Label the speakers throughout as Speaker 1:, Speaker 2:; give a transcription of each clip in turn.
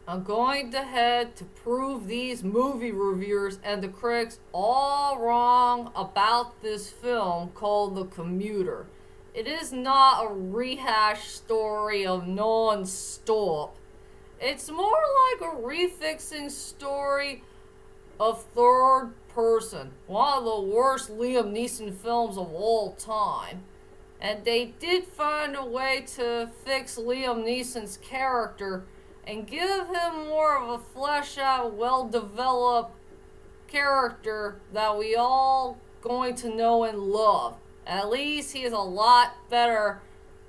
Speaker 1: I'm going to head to prove these movie reviewers and the critics all wrong about this film called The Commuter. It is not a rehash story of non-stop. It's more like a refixing story of third person, one of the worst Liam Neeson films of all time. And they did find a way to fix Liam Neeson's character and give him more of a fleshed out, well developed character that we all going to know and love. At least he is a lot better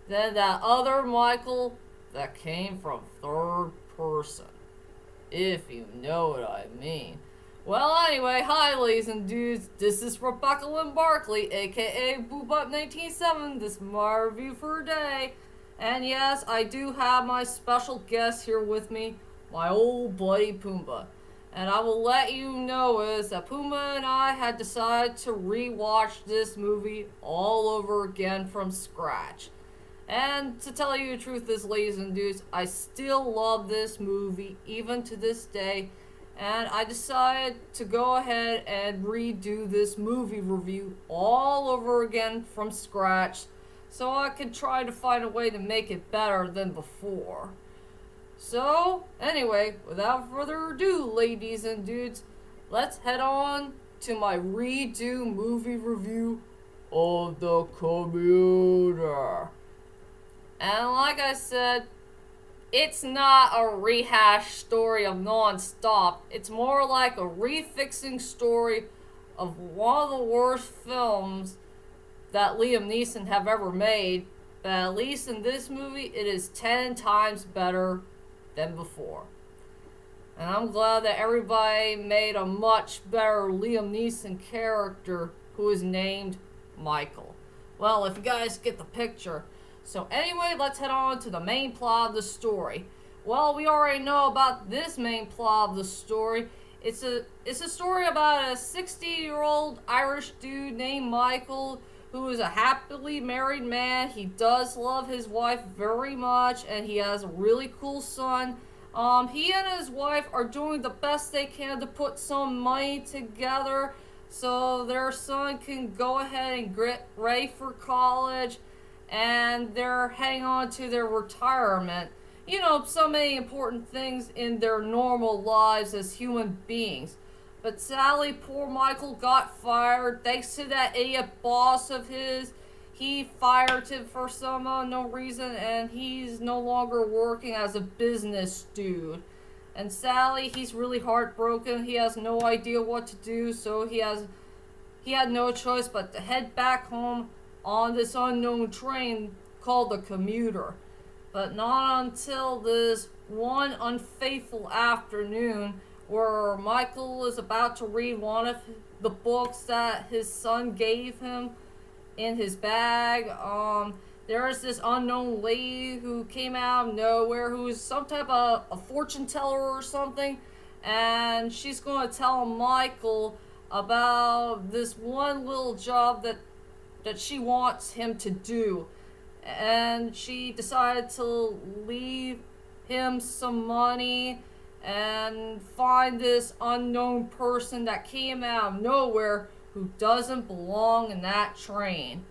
Speaker 1: than that other Michael that came from third person. If you know what I mean. Well, anyway, hi, ladies and dudes. This is Rebecca Lynn Barkley, aka Boobop197. This is my review for today. And yes, I do have my special guest here with me, my old buddy Pumbaa. And I will let you know is that Pumbaa and I had decided to rewatch this movie all over again from scratch. And to tell you the truth, ladies and dudes, I still love this movie even to this day. And I decided to go ahead and redo this movie review all over again from scratch so I could try to find a way to make it better than before. So, anyway, without further ado, ladies and dudes, let's head on to my redo movie review of The Commuter. And like I said, it's not a rehash story of non-stop. It's more like a refixing story of one of the worst films that Liam Neeson have ever made. But at least in this movie, it is 10 times better than before. And I'm glad that everybody made a much better Liam Neeson character who is named Michael. Well, if you guys get the picture. So anyway, let's head on to the main plot of the story. Well, we already know about this main plot of the story. It's a story about a 60-year-old Irish dude named Michael who is a happily married man. He does love his wife very much, and he has a really cool son. He and his wife are doing the best they can to put some money together so their son can go ahead and get ready for college, and they're heading on to their retirement. You know, so many important things in their normal lives as human beings. But sadly, poor Michael got fired thanks to that idiot boss of his. He fired him for some unknown reason, and he's no longer working as a business dude. And sadly, he's really heartbroken. He has no idea what to do, so he had no choice but to head back home on this unknown train called the Commuter. But not until this one unfaithful afternoon where Michael is about to read one of the books that his son gave him in his bag. There's this unknown lady who came out of nowhere who's some type of a fortune teller or something, and she's going to tell Michael about this one little job that she wants him to do. And she decided to leave him some money and find this unknown person that came out of nowhere who doesn't belong in that train.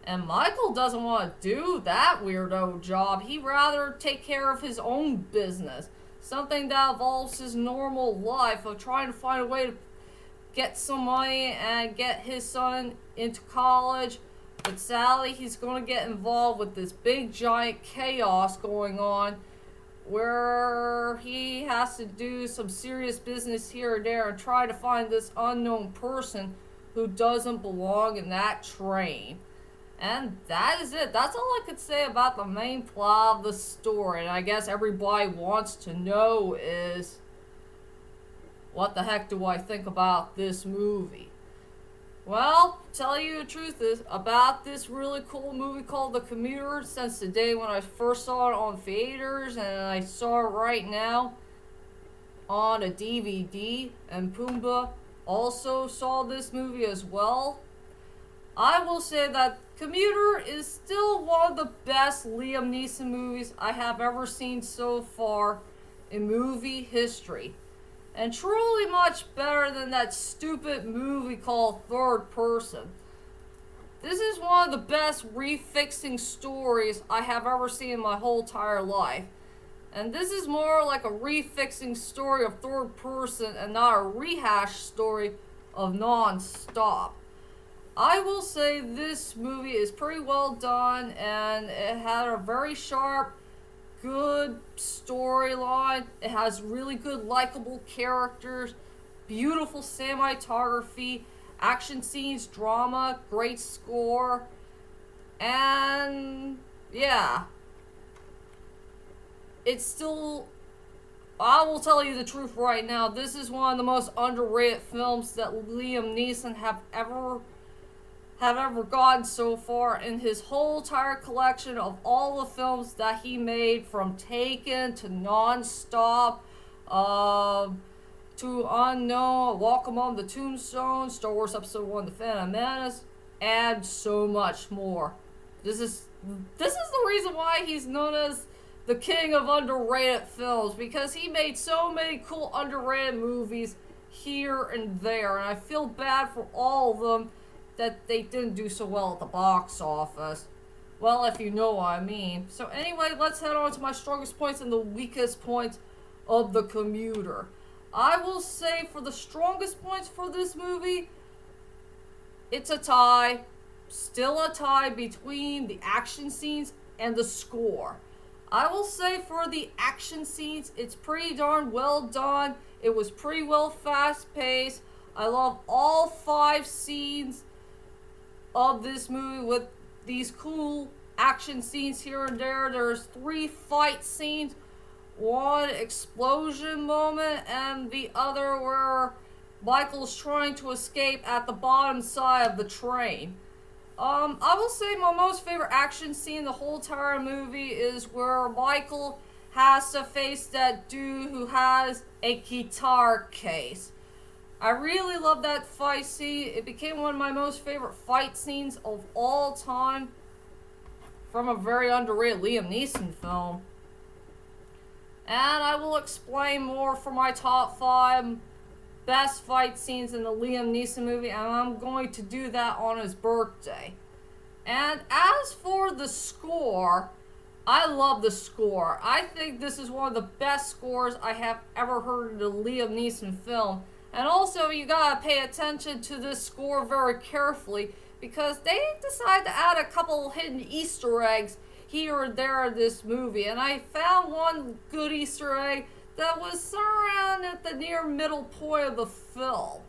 Speaker 1: And Michael doesn't want to do that weirdo job. He'd rather take care of his own business. Something that involves his normal life of trying to find a way to get some money and get his son into college. But sadly, he's going to get involved with this big giant chaos going on where he has to do some serious business here and there and try to find this unknown person who doesn't belong in that train. And that is it. That's all I could say about the main plot of the story. And I guess everybody wants to know is, what the heck do I think about this movie? Well, tell you the truth is, about this really cool movie called The Commuter, since the day when I first saw it on theaters and I saw it right now on a DVD, and Pumbaa also saw this movie as well, I will say that Commuter is still one of the best Liam Neeson movies I have ever seen so far. in movie history. And truly much better than that stupid movie called Third Person. This is one of the best refixing stories I have ever seen in my whole entire life. And this is more like a refixing story of Third Person and not a rehash story of Non-Stop. I will say this movie is pretty well done, and it had a very sharp, good storyline. It has really good likable characters, beautiful cinematography, action scenes, drama, great score, and yeah. It's still, I will tell you the truth right now, this is one of the most underrated films that Liam Neeson have ever gotten so far in his whole entire collection of all the films that he made, from Taken to Non-Stop, to Unknown, Walk Among the Tombstones, Star Wars Episode 1, The Phantom Menace, and so much more. This is the reason why he's known as the king of underrated films, because he made so many cool underrated movies here and there, and I feel bad for all of them that they didn't do so well at the box office. Well, if you know what I mean. So anyway, let's head on to my strongest points and the weakest points of The Commuter. I will say for the strongest points for this movie, it's a tie. Still a tie between the action scenes and the score. I will say for the action scenes, it's pretty darn well done. It was pretty well fast-paced. I love all 5 scenes of this movie with these cool action scenes here and there. There's 3 fight scenes, 1 explosion moment, and the other where Michael's trying to escape at the bottom side of the train. I will say my most favorite action scene in the whole entire movie is where Michael has to face that dude who has a guitar case. I really love that fight scene. It became one of my most favorite fight scenes of all time from a very underrated Liam Neeson film. And I will explain more for my top 5 best fight scenes in the Liam Neeson movie, and I'm going to do that on his birthday. And as for the score, I love the score. I think this is one of the best scores I have ever heard in a Liam Neeson film. And also, you gotta pay attention to this score very carefully, because they decided to add a couple hidden Easter eggs here and there in this movie. And I found one good Easter egg that was around at the near middle point of the film.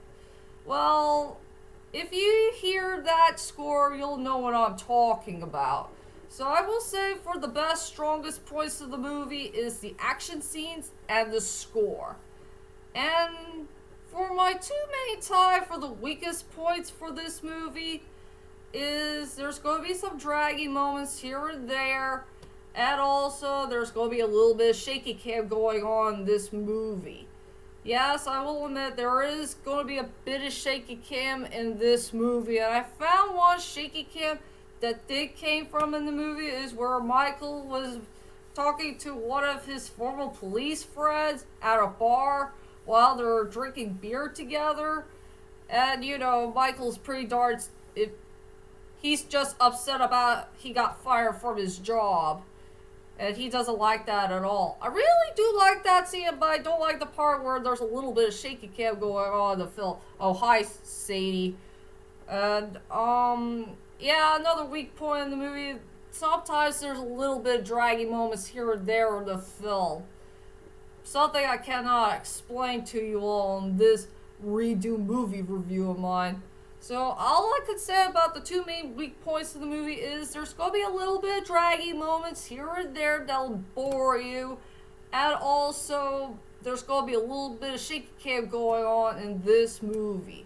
Speaker 1: Well, if you hear that score, you'll know what I'm talking about. So I will say for the best, strongest points of the movie is the action scenes and the score. And for my 2 main tie for the weakest points for this movie is there's going to be some draggy moments here and there. And also, there's going to be a little bit of shaky cam going on in this movie. Yes, I will admit, there is going to be a bit of shaky cam in this movie. And I found one shaky cam that came from in the movie is where Michael was talking to one of his former police friends at a bar while they were drinking beer together. And, you know, Michael's pretty darn... He's just upset about he got fired from his job. And he doesn't like that at all. I really do like that scene, but I don't like the part where there's a little bit of shaky cam going on in the film. Oh, hi, Sadie. And, yeah, another weak point in the movie. Sometimes there's a little bit of draggy moments here and there in the film. Something I cannot explain to you all in this redo movie review of mine. So all I could say about the 2 main weak points of the movie is there's going to be a little bit of draggy moments here and there that'll bore you. And also, there's going to be a little bit of shaky cam going on in this movie.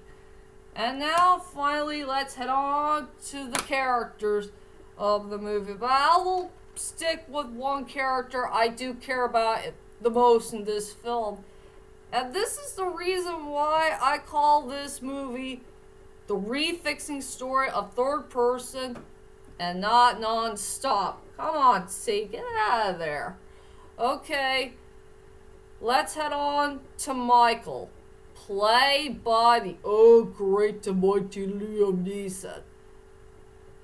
Speaker 1: And now, finally, let's head on to the characters of the movie. But I will stick with one character I do care about the most in this film. And this is the reason why I call this movie the refixing story of Third Person and not Non-Stop. Come on, Sadie, get out of there. Okay. let's head on to Michael, played by the great and mighty Liam Neeson.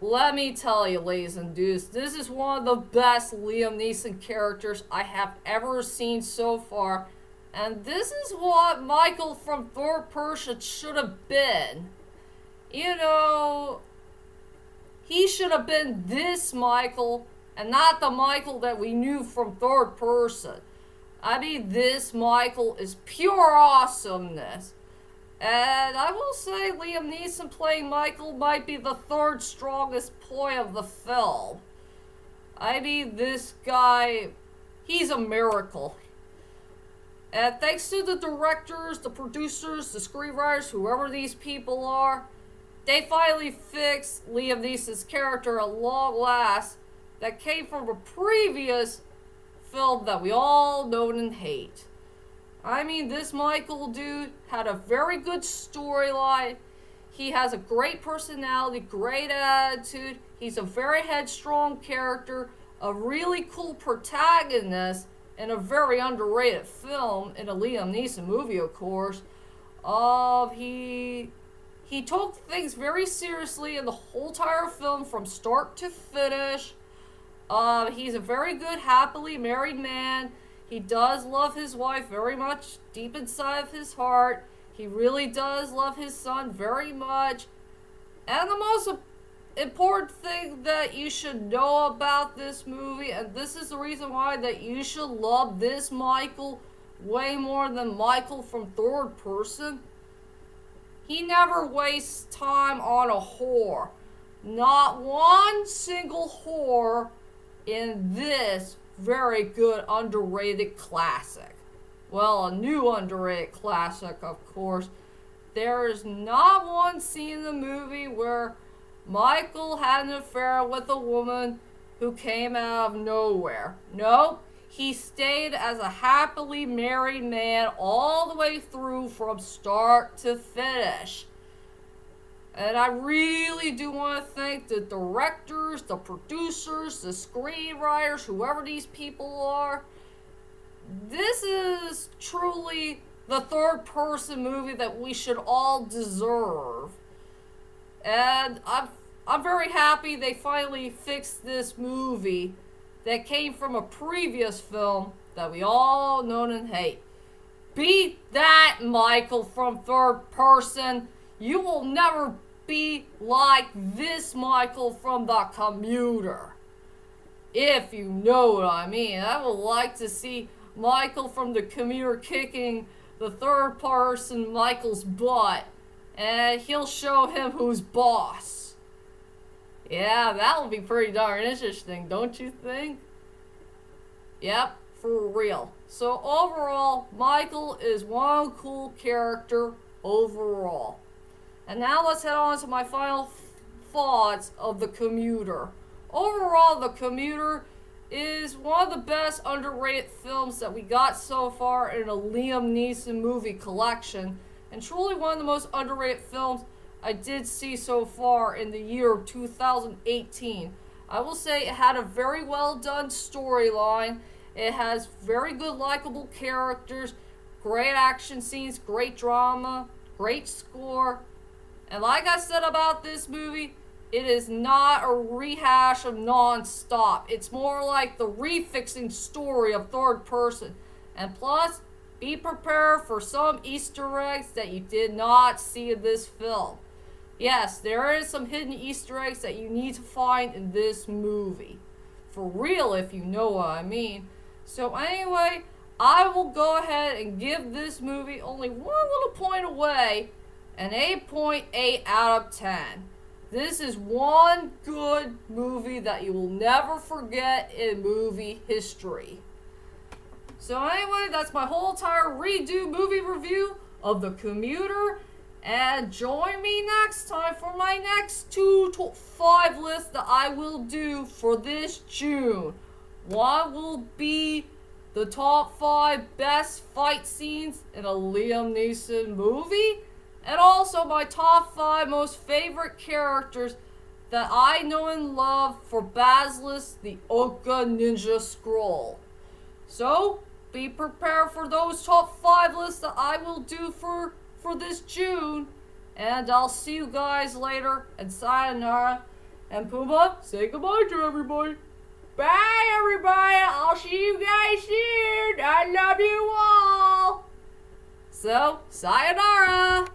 Speaker 1: Let me tell you, ladies and dudes, this is one of the best Liam Neeson characters I have ever seen so far. And this is what Michael from third person should have been. You know, he should have been this Michael and not the Michael that we knew from third person. I mean, this Michael is pure awesomeness. And I will say Liam Neeson playing Michael might be the third strongest point of the film. I mean, this guy, he's a miracle. And thanks to the directors, the producers, the screenwriters, whoever these people are, they finally fixed Liam Neeson's character at long last that came from a previous film that we all know and hate. I mean, this Michael dude had a very good storyline. He has a great personality, great attitude. He's a very headstrong character, a really cool protagonist, and a very underrated film in a Liam Neeson movie, of course. He took things very seriously in the whole entire film from start to finish. He's a very good, happily married man. He does love his wife very much deep inside of his heart. He really does love his son very much. And the most important thing that you should know about this movie, and this is the reason why that you should love this Michael way more than Michael from third person, he never wastes time on a whore. Not one single whore in this very good underrated classic. Well, a new underrated classic, of course. There is not one scene in the movie where Michael had an affair with a woman who came out of nowhere. Nope, he stayed as a happily married man all the way through from start to finish. And I really do want to thank the directors, the producers, the screenwriters, whoever these people are. This is truly the third person movie that we should all deserve. And I'm very happy they finally fixed this movie that came from a previous film that we all know and hate. Beat that, Michael from third person. You will never be like this Michael from the Commuter. If you know what I mean. I would like to see Michael from the Commuter kicking the third person Michael's butt. And he'll show him who's boss. Yeah, that'll be pretty darn interesting, don't you think? Yep, for real. So overall, Michael is one cool character overall. And now let's head on to my final thoughts of The Commuter. Overall, The Commuter is one of the best underrated films that we got so far in a Liam Neeson movie collection, and truly one of the most underrated films I did see so far in the year of 2018. I will say it had a very well done storyline. It has very good likable characters, great action scenes, great drama, great score. And like I said about this movie, it is not a rehash of Non-Stop. It's more like the refixing story of third person. And plus, be prepared for some Easter eggs that you did not see in this film. Yes, there is some hidden Easter eggs that you need to find in this movie. For real, if you know what I mean. So anyway, I will go ahead and give this movie only one little point away, an 8.8 out of 10. This is one good movie that you will never forget in movie history. So anyway, that's my whole entire redo movie review of The Commuter. And join me next time for my next 5 lists that I will do for this June. One will be the top 5 best fight scenes in a Liam Neeson movie. And also my top 5 most favorite characters that I know and love for Basilisk, the Oka Ninja Scroll. So, be prepared for those top 5 lists that I will do for this June. And I'll see you guys later. And sayonara. And Pumbaa, say goodbye to everybody. Bye, everybody. I'll see you guys soon. I love you all. So, sayonara.